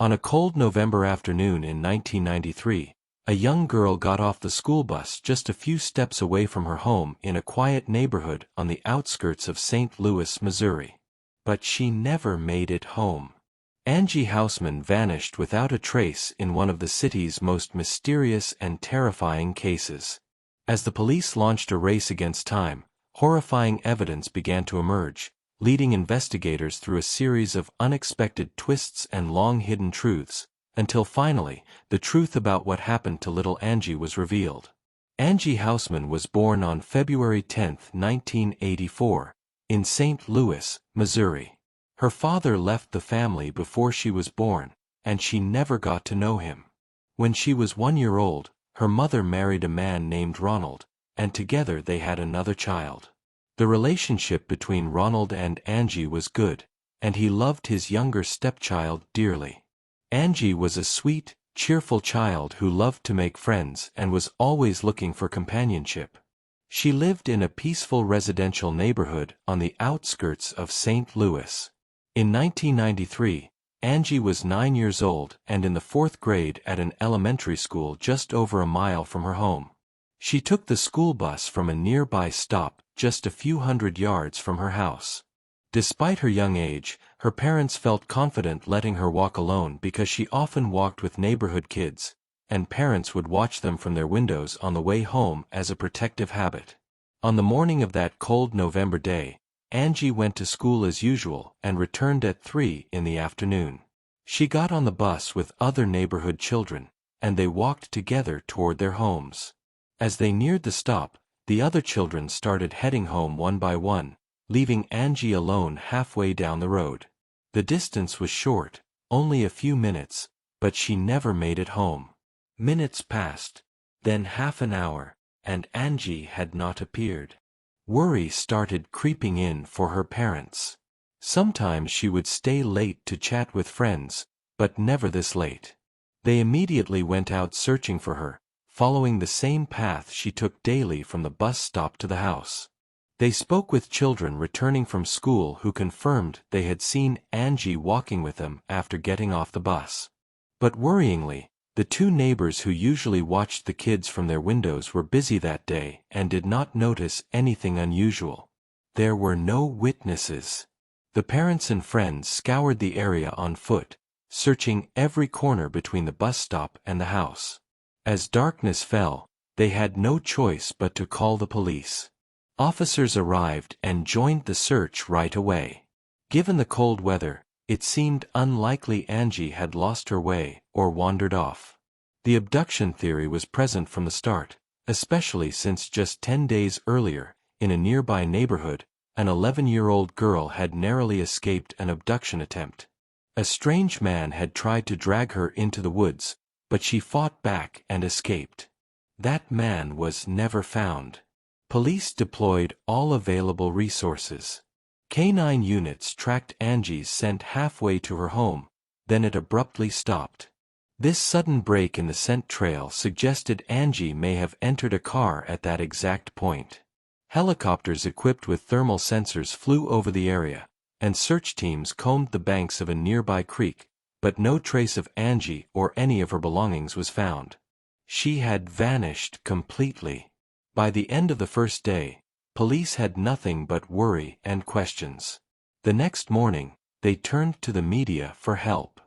On a cold November afternoon in 1993, a young girl got off the school bus just a few steps away from her home in a quiet neighborhood on the outskirts of St. Louis, Missouri. But she never made it home. Angie Housman vanished without a trace in one of the city's most mysterious and terrifying cases. As the police launched a race against time, horrifying evidence began to emerge, leading investigators through a series of unexpected twists and long-hidden truths, until finally, the truth about what happened to little Angie was revealed. Angie Housman was born on February 10, 1984, in St. Louis, Missouri. Her father left the family before she was born, and she never got to know him. When she was 1 year old, her mother married a man named Ronald, and together they had another child. The relationship between Ronald and Angie was good, and he loved his younger stepchild dearly. Angie was a sweet, cheerful child who loved to make friends and was always looking for companionship. She lived in a peaceful residential neighborhood on the outskirts of St. Louis. In 1993, Angie was 9 years old and in the 4th grade at an elementary school just over a mile from her home. She took the school bus from a nearby stop just a few hundred yards from her house. Despite her young age, her parents felt confident letting her walk alone because she often walked with neighborhood kids, and parents would watch them from their windows on the way home as a protective habit. On the morning of that cold November day, Angie went to school as usual and returned at 3 in the afternoon. She got on the bus with other neighborhood children, and they walked together toward their homes. As they neared the stop, the other children started heading home one by one, leaving Angie alone halfway down the road. The distance was short, only a few minutes, but she never made it home. Minutes passed, then half an hour, and Angie had not appeared. Worry started creeping in for her parents. Sometimes she would stay late to chat with friends, but never this late. They immediately went out searching for her, following the same path she took daily from the bus stop to the house. They spoke with children returning from school who confirmed they had seen Angie walking with them after getting off the bus. But worryingly, the two neighbors who usually watched the kids from their windows were busy that day and did not notice anything unusual. There were no witnesses. The parents and friends scoured the area on foot, searching every corner between the bus stop and the house. As darkness fell, they had no choice but to call the police. Officers arrived and joined the search right away. Given the cold weather, it seemed unlikely Angie had lost her way or wandered off. The abduction theory was present from the start, especially since just 10 days earlier, in a nearby neighborhood, an 11-year-old girl had narrowly escaped an abduction attempt. A strange man had tried to drag her into the woods, but she fought back and escaped. That man was never found. Police deployed all available resources. K-9 units tracked Angie's scent halfway to her home, then it abruptly stopped. This sudden break in the scent trail suggested Angie may have entered a car at that exact point. Helicopters equipped with thermal sensors flew over the area, and search teams combed the banks of a nearby creek, but no trace of Angie or any of her belongings was found. She had vanished completely. By the end of the first day, police had nothing but worry and questions. The next morning, they turned to the media for help.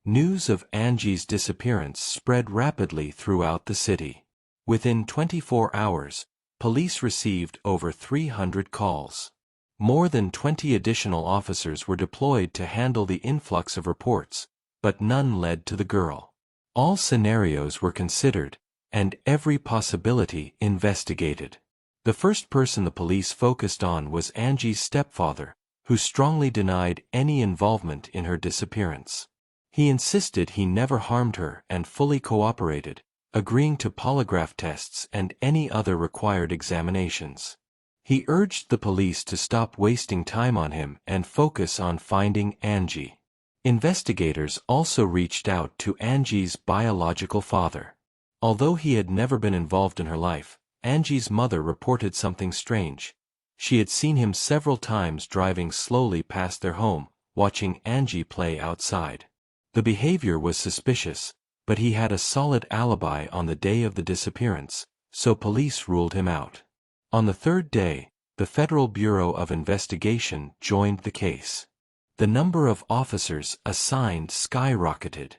News of Angie's disappearance spread rapidly throughout the city. Within 24 hours, police received over 300 calls. More than 20 additional officers were deployed to handle the influx of reports, but none led to the girl. All scenarios were considered, and every possibility investigated. The first person the police focused on was Angie's stepfather, who strongly denied any involvement in her disappearance. He insisted he never harmed her and fully cooperated, agreeing to polygraph tests and any other required examinations. He urged the police to stop wasting time on him and focus on finding Angie. Investigators also reached out to Angie's biological father. Although he had never been involved in her life, Angie's mother reported something strange. She had seen him several times driving slowly past their home, watching Angie play outside. The behavior was suspicious, but he had a solid alibi on the day of the disappearance, so police ruled him out. On the third day, the Federal Bureau of Investigation joined the case. The number of officers assigned skyrocketed.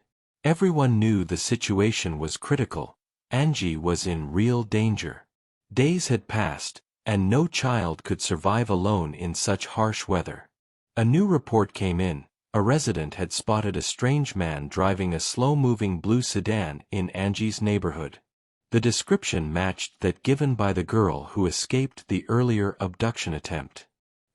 Everyone knew the situation was critical. Angie was in real danger. Days had passed, and no child could survive alone in such harsh weather. A new report came in. A resident had spotted a strange man driving a slow-moving blue sedan in Angie's neighborhood. The description matched that given by the girl who escaped the earlier abduction attempt.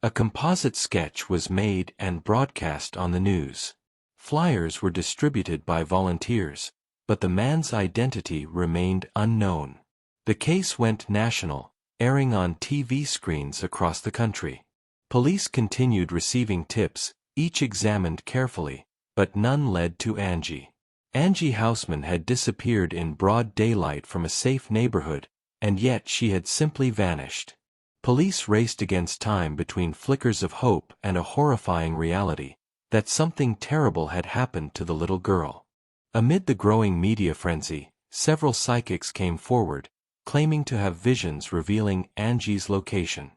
A composite sketch was made and broadcast on the news. Flyers were distributed by volunteers, but the man's identity remained unknown. The case went national, airing on TV screens across the country. Police continued receiving tips, each examined carefully, but none led to Angie. Angie Housman had disappeared in broad daylight from a safe neighborhood, and yet she had simply vanished. Police raced against time between flickers of hope and a horrifying reality, that something terrible had happened to the little girl. Amid the growing media frenzy, several psychics came forward, claiming to have visions revealing Angie's location.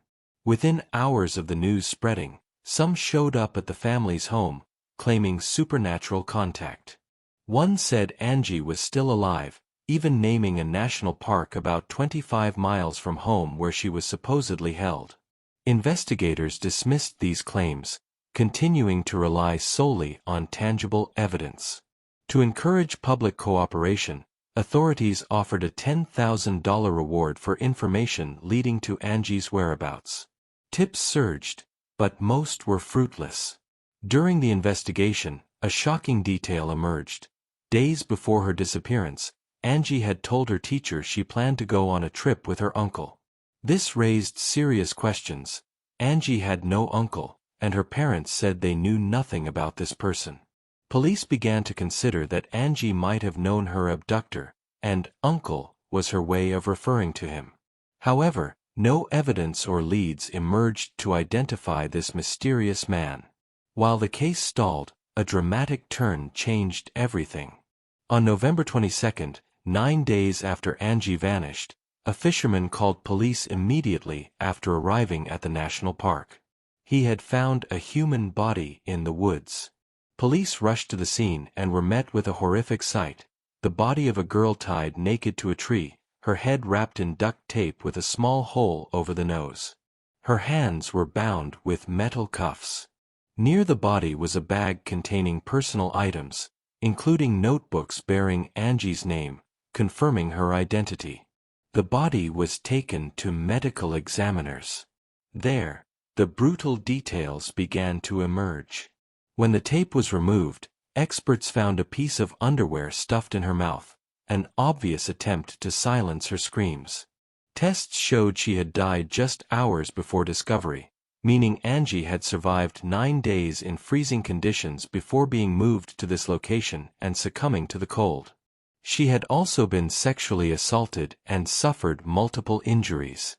Within hours of the news spreading, some showed up at the family's home, claiming supernatural contact. One said Angie was still alive, even naming a national park about 25 miles from home where she was supposedly held. Investigators dismissed these claims, continuing to rely solely on tangible evidence. To encourage public cooperation, authorities offered a $10,000 reward for information leading to Angie's whereabouts. Tips surged, but most were fruitless. During the investigation, a shocking detail emerged. Days before her disappearance, Angie had told her teacher she planned to go on a trip with her uncle. This raised serious questions. Angie had no uncle, and her parents said they knew nothing about this person. Police began to consider that Angie might have known her abductor, and uncle was her way of referring to him. However, no evidence or leads emerged to identify this mysterious man. While the case stalled, a dramatic turn changed everything. On November 22, 9 days after Angie vanished, a fisherman called police immediately after arriving at the national park. He had found a human body in the woods. Police rushed to the scene and were met with a horrific sight: the body of a girl tied naked to a tree, her head wrapped in duct tape with a small hole over the nose. Her hands were bound with metal cuffs. Near the body was a bag containing personal items, including notebooks bearing Angie's name, confirming her identity. The body was taken to medical examiners. There, the brutal details began to emerge. When the tape was removed, experts found a piece of underwear stuffed in her mouth, an obvious attempt to silence her screams. Tests showed she had died just hours before discovery, meaning Angie had survived 9 days in freezing conditions before being moved to this location and succumbing to the cold. She had also been sexually assaulted and suffered multiple injuries.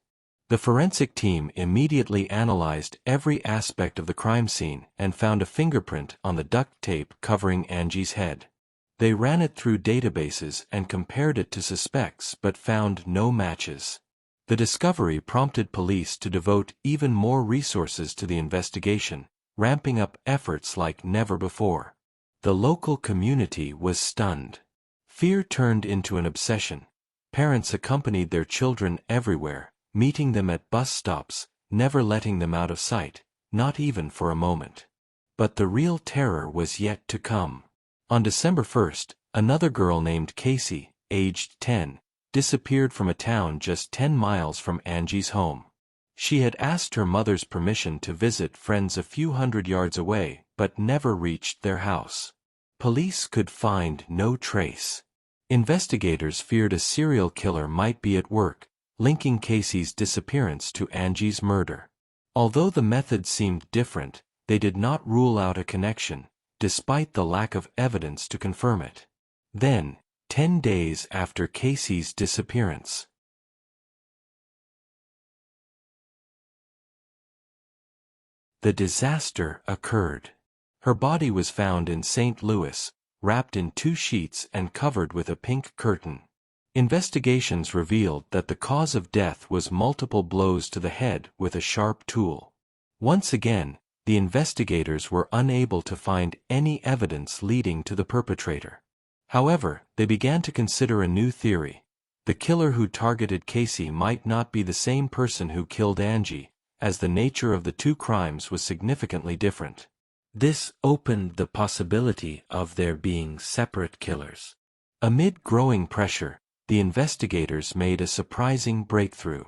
The forensic team immediately analyzed every aspect of the crime scene and found a fingerprint on the duct tape covering Angie's head. They ran it through databases and compared it to suspects but found no matches. The discovery prompted police to devote even more resources to the investigation, ramping up efforts like never before. The local community was stunned. Fear turned into an obsession. Parents accompanied their children everywhere, meeting them at bus stops, never letting them out of sight, not even for a moment. But the real terror was yet to come. On December 1st, another girl named Casey, aged 10, disappeared from a town just 10 miles from Angie's home. She had asked her mother's permission to visit friends a few hundred yards away, but never reached their house. Police could find no trace. Investigators feared a serial killer might be at work, linking Casey's disappearance to Angie's murder. Although the methods seemed different, they did not rule out a connection, despite the lack of evidence to confirm it. Then, 10 days after Casey's disappearance, the disaster occurred. Her body was found in St. Louis, wrapped in 2 sheets and covered with a pink curtain. Investigations revealed that the cause of death was multiple blows to the head with a sharp tool. Once again, the investigators were unable to find any evidence leading to the perpetrator. However, they began to consider a new theory. The killer who targeted Casey might not be the same person who killed Angie, as the nature of the 2 crimes was significantly different. This opened the possibility of there being separate killers. Amid growing pressure, the investigators made a surprising breakthrough.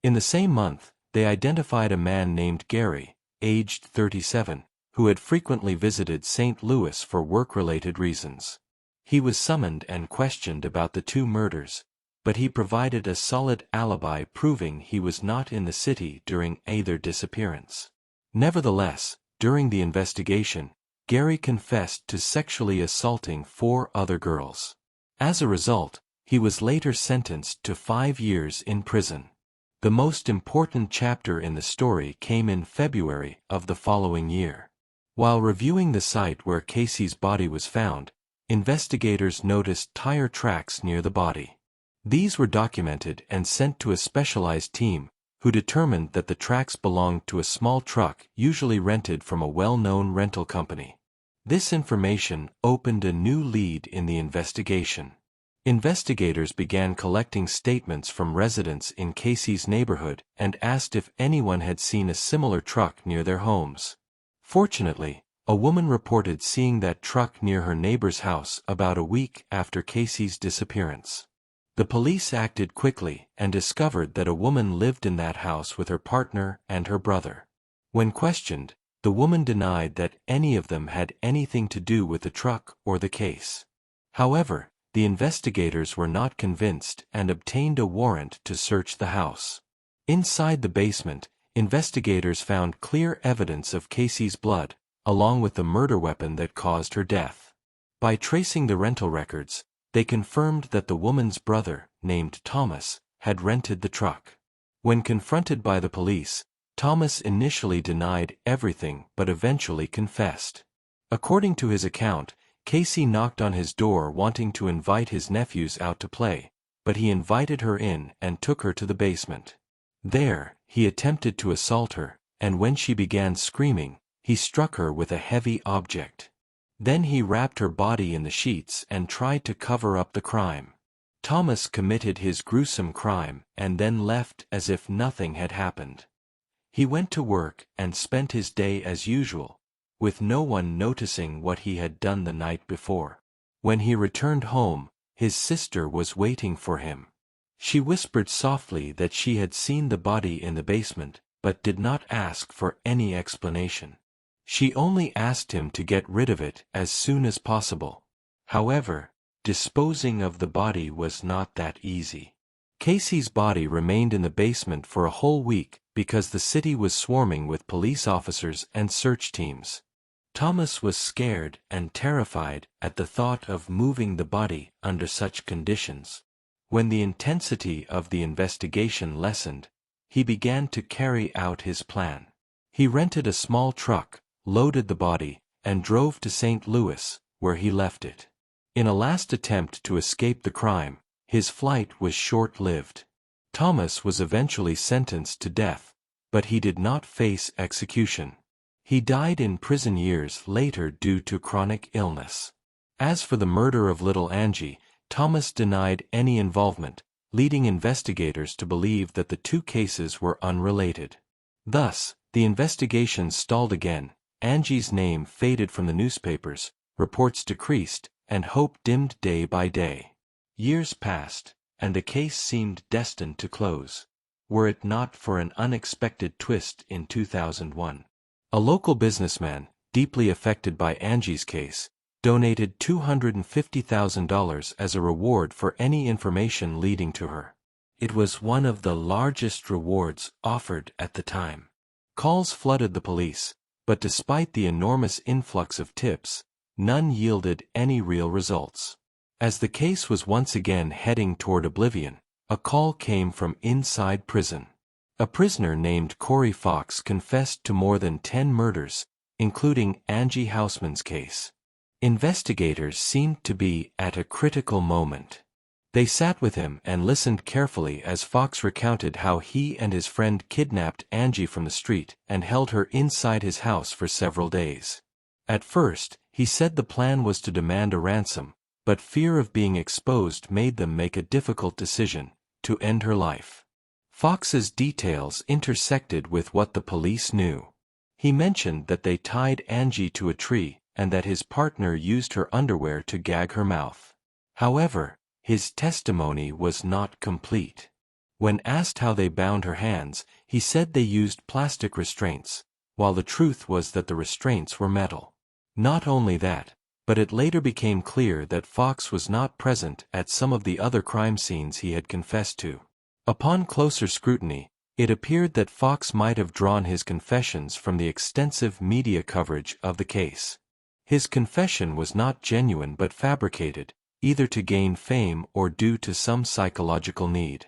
In the same month, they identified a man named Gary, aged 37, who had frequently visited St. Louis for work-related reasons. He was summoned and questioned about the 2 murders, but he provided a solid alibi proving he was not in the city during either disappearance. Nevertheless, during the investigation, Gary confessed to sexually assaulting 4 other girls. As a result, he was later sentenced to 5 years in prison. The most important chapter in the story came in February of the following year. While reviewing the site where Casey's body was found, investigators noticed tire tracks near the body. These were documented and sent to a specialized team, who determined that the tracks belonged to a small truck usually rented from a well-known rental company. This information opened a new lead in the investigation. Investigators began collecting statements from residents in Casey's neighborhood and asked if anyone had seen a similar truck near their homes. Fortunately, a woman reported seeing that truck near her neighbor's house about a week after Casey's disappearance. The police acted quickly and discovered that a woman lived in that house with her partner and her brother. When questioned, the woman denied that any of them had anything to do with the truck or the case. However, the investigators were not convinced and obtained a warrant to search the house. Inside the basement, investigators found clear evidence of Casey's blood, along with the murder weapon that caused her death. By tracing the rental records, they confirmed that the woman's brother, named Thomas, had rented the truck. When confronted by the police, Thomas initially denied everything but eventually confessed. According to his account, Casey knocked on his door wanting to invite his nephews out to play, but he invited her in and took her to the basement. There, he attempted to assault her, and when she began screaming, he struck her with a heavy object. Then he wrapped her body in the sheets and tried to cover up the crime. Thomas committed his gruesome crime and then left as if nothing had happened. He went to work and spent his day as usual, with no one noticing what he had done the night before. When he returned home, his sister was waiting for him. She whispered softly that she had seen the body in the basement, but did not ask for any explanation. She only asked him to get rid of it as soon as possible. However, disposing of the body was not that easy. Casey's body remained in the basement for a whole week because the city was swarming with police officers and search teams. Thomas was scared and terrified at the thought of moving the body under such conditions. When the intensity of the investigation lessened, he began to carry out his plan. He rented a small truck, loaded the body, and drove to St. Louis, where he left it. In a last attempt to escape the crime, his flight was short-lived. Thomas was eventually sentenced to death, but he did not face execution. He died in prison years later due to chronic illness. As for the murder of little Angie, Thomas denied any involvement, leading investigators to believe that the 2 cases were unrelated. Thus, the investigation stalled again, Angie's name faded from the newspapers, reports decreased, and hope dimmed day by day. Years passed, and the case seemed destined to close, were it not for an unexpected twist in 2001. A local businessman, deeply affected by Angie's case, donated $250,000 as a reward for any information leading to her. It was one of the largest rewards offered at the time. Calls flooded the police, but despite the enormous influx of tips, none yielded any real results. As the case was once again heading toward oblivion, a call came from inside prison. A prisoner named Earl Cox confessed to more than 10 murders, including Angie Housman's case. Investigators seemed to be at a critical moment. They sat with him and listened carefully as Fox recounted how he and his friend kidnapped Angie from the street and held her inside his house for several days. At first, he said the plan was to demand a ransom, but fear of being exposed made them make a difficult decision: to end her life. Fox's details intersected with what the police knew. He mentioned that they tied Angie to a tree and that his partner used her underwear to gag her mouth. However, his testimony was not complete. When asked how they bound her hands, he said they used plastic restraints, while the truth was that the restraints were metal. Not only that, but it later became clear that Fox was not present at some of the other crime scenes he had confessed to. Upon closer scrutiny, it appeared that Fox might have drawn his confessions from the extensive media coverage of the case. His confession was not genuine but fabricated, either to gain fame or due to some psychological need.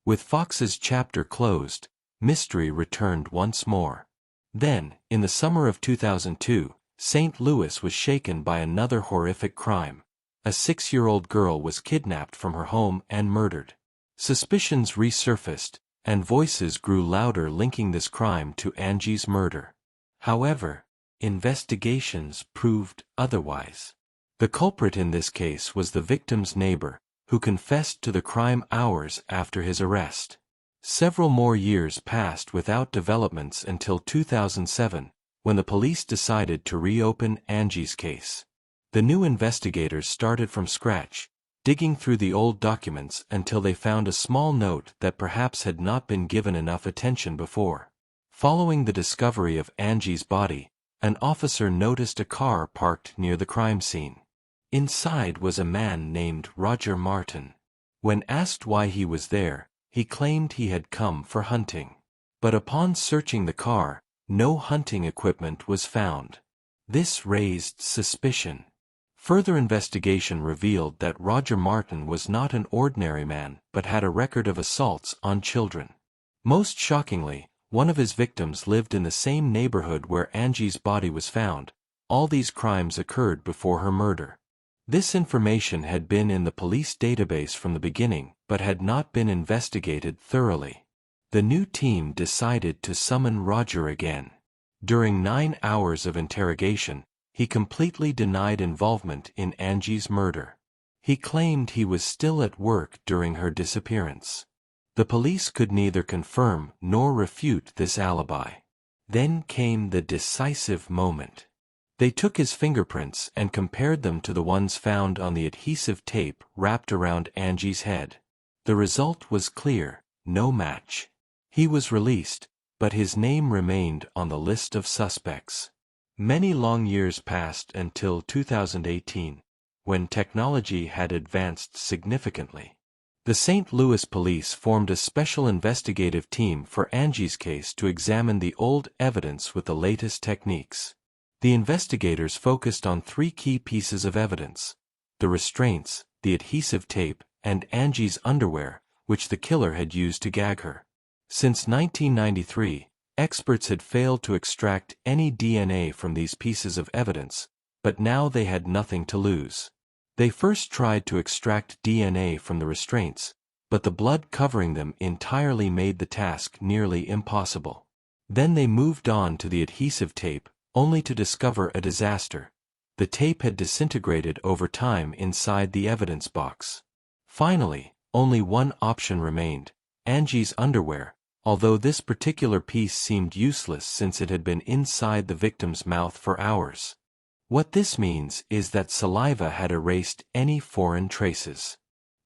With Fox's chapter closed, mystery returned once more. Then, in the summer of 2002, St. Louis was shaken by another horrific crime. A 6-year-old girl was kidnapped from her home and murdered. Suspicions resurfaced, and voices grew louder linking this crime to Angie's murder. However, investigations proved otherwise. The culprit in this case was the victim's neighbor, who confessed to the crime hours after his arrest. Several more years passed without developments until 2007, when the police decided to reopen Angie's case. The new investigators started from scratch, digging through the old documents until they found a small note that perhaps had not been given enough attention before. Following the discovery of Angie's body, an officer noticed a car parked near the crime scene. Inside was a man named Roger Martin. When asked why he was there, he claimed he had come for hunting. But upon searching the car, no hunting equipment was found. This raised suspicion. Further investigation revealed that Roger Martin was not an ordinary man but had a record of assaults on children. Most shockingly, one of his victims lived in the same neighborhood where Angie's body was found. All these crimes occurred before her murder. This information had been in the police database from the beginning but had not been investigated thoroughly. The new team decided to summon Roger again. During 9 hours of interrogation, he completely denied involvement in Angie's murder. He claimed he was still at work during her disappearance. The police could neither confirm nor refute this alibi. Then came the decisive moment. They took his fingerprints and compared them to the ones found on the adhesive tape wrapped around Angie's head. The result was clear: no match. He was released, but his name remained on the list of suspects. Many long years passed until 2018, when technology had advanced significantly. The St. Louis police formed a special investigative team for Angie's case to examine the old evidence with the latest techniques. The investigators focused on 3 key pieces of evidence: the restraints, the adhesive tape, and Angie's underwear, which the killer had used to gag her. Since 1993, experts had failed to extract any DNA from these pieces of evidence, but now they had nothing to lose. They first tried to extract DNA from the restraints, but the blood covering them entirely made the task nearly impossible. Then they moved on to the adhesive tape, only to discover a disaster. The tape had disintegrated over time inside the evidence box. Finally, only one option remained: Angie's underwear, although this particular piece seemed useless since it had been inside the victim's mouth for hours. What this means is that saliva had erased any foreign traces.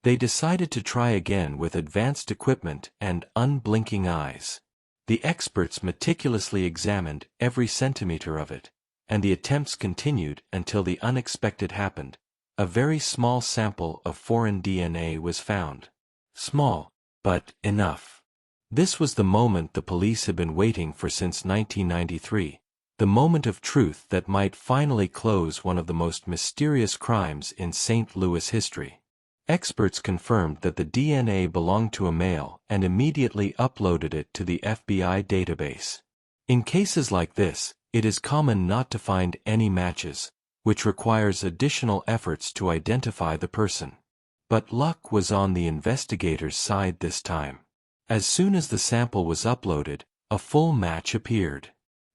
They decided to try again with advanced equipment and unblinking eyes. The experts meticulously examined every centimeter of it, and the attempts continued until the unexpected happened. A very small sample of foreign DNA was found. Small, but enough. This was the moment the police had been waiting for since 1993, the moment of truth that might finally close one of the most mysterious crimes in St. Louis history. Experts confirmed that the DNA belonged to a male and immediately uploaded it to the FBI database. In cases like this, it is common not to find any matches, which requires additional efforts to identify the person. But luck was on the investigators' side this time. As soon as the sample was uploaded, a full match appeared.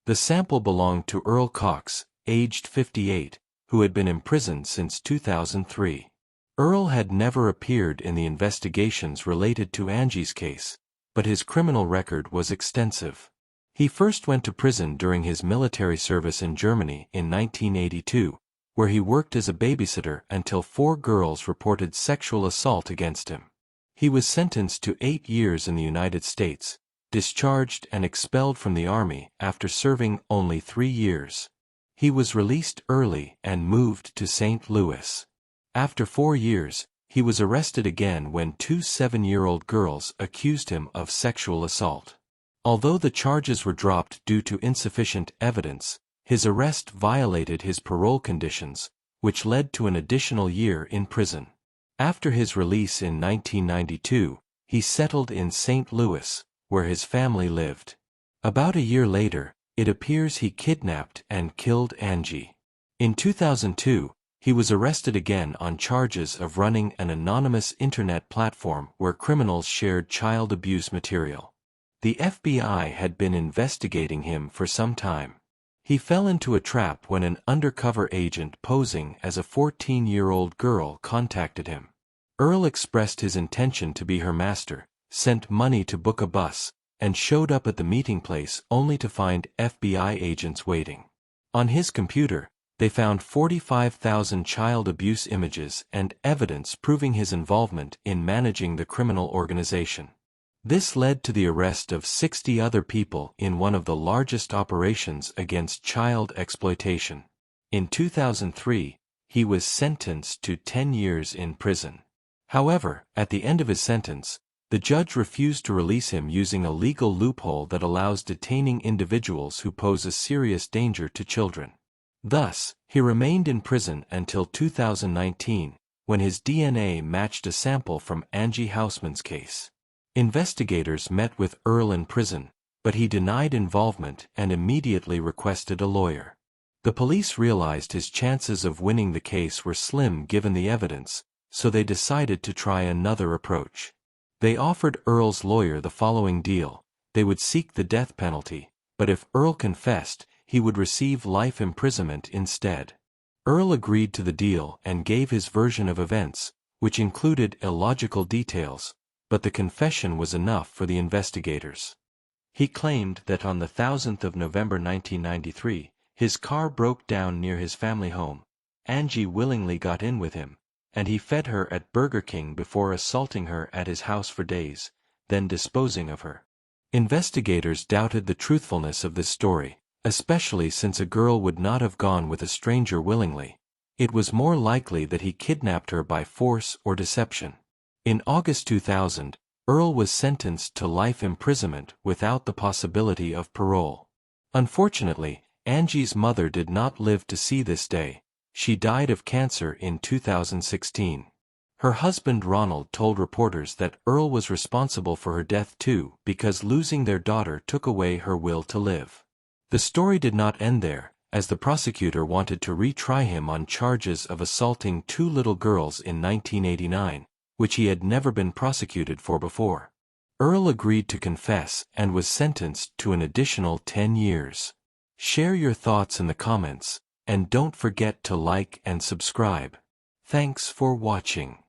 The sample belonged to Earl Cox, aged 58, who had been imprisoned since 2003. Earl had never appeared in the investigations related to Angie's case, but his criminal record was extensive. He first went to prison during his military service in Germany in 1982, where he worked as a babysitter until 4 girls reported sexual assault against him. He was sentenced to 8 years in the United States, discharged and expelled from the Army after serving only 3 years. He was released early and moved to St. Louis. After 4 years, he was arrested again when 2 7-year-old girls accused him of sexual assault. Although the charges were dropped due to insufficient evidence, his arrest violated his parole conditions, which led to an additional year in prison. After his release in 1992, he settled in St. Louis, where his family lived. About a year later, it appears he kidnapped and killed Angie. In 2002, he was arrested again on charges of running an anonymous internet platform where criminals shared child abuse material. The FBI had been investigating him for some time. He fell into a trap when an undercover agent posing as a 14-year-old girl contacted him. Earl expressed his intention to be her master, sent money to book a bus, and showed up at the meeting place only to find FBI agents waiting. On his computer, they found 45,000 child abuse images and evidence proving his involvement in managing the criminal organization. This led to the arrest of 60 other people in one of the largest operations against child exploitation. In 2003, he was sentenced to 10 years in prison. However, at the end of his sentence, the judge refused to release him using a legal loophole that allows detaining individuals who pose a serious danger to children. Thus, he remained in prison until 2019, when his DNA matched a sample from Angie Housman's case. Investigators met with Earl in prison, but he denied involvement and immediately requested a lawyer. The police realized his chances of winning the case were slim given the evidence, so they decided to try another approach. They offered Earl's lawyer the following deal: they would seek the death penalty, but if Earl confessed, he would receive life imprisonment instead. Earl agreed to the deal and gave his version of events, which included illogical details, but the confession was enough for the investigators. He claimed that on the 1000th of November 1993, his car broke down near his family home. Angie willingly got in with him, and he fed her at Burger King before assaulting her at his house for days, then disposing of her. Investigators doubted the truthfulness of this story, especially since a girl would not have gone with a stranger willingly. It was more likely that he kidnapped her by force or deception. In August 2000, Earl was sentenced to life imprisonment without the possibility of parole. Unfortunately, Angie's mother did not live to see this day. She died of cancer in 2016. Her husband Ronald told reporters that Earl was responsible for her death too because losing their daughter took away her will to live. The story did not end there, as the prosecutor wanted to retry him on charges of assaulting 2 little girls in 1989, which he had never been prosecuted for before. Earl agreed to confess and was sentenced to an additional 10 years. Share your thoughts in the comments, and don't forget to like and subscribe. Thanks for watching.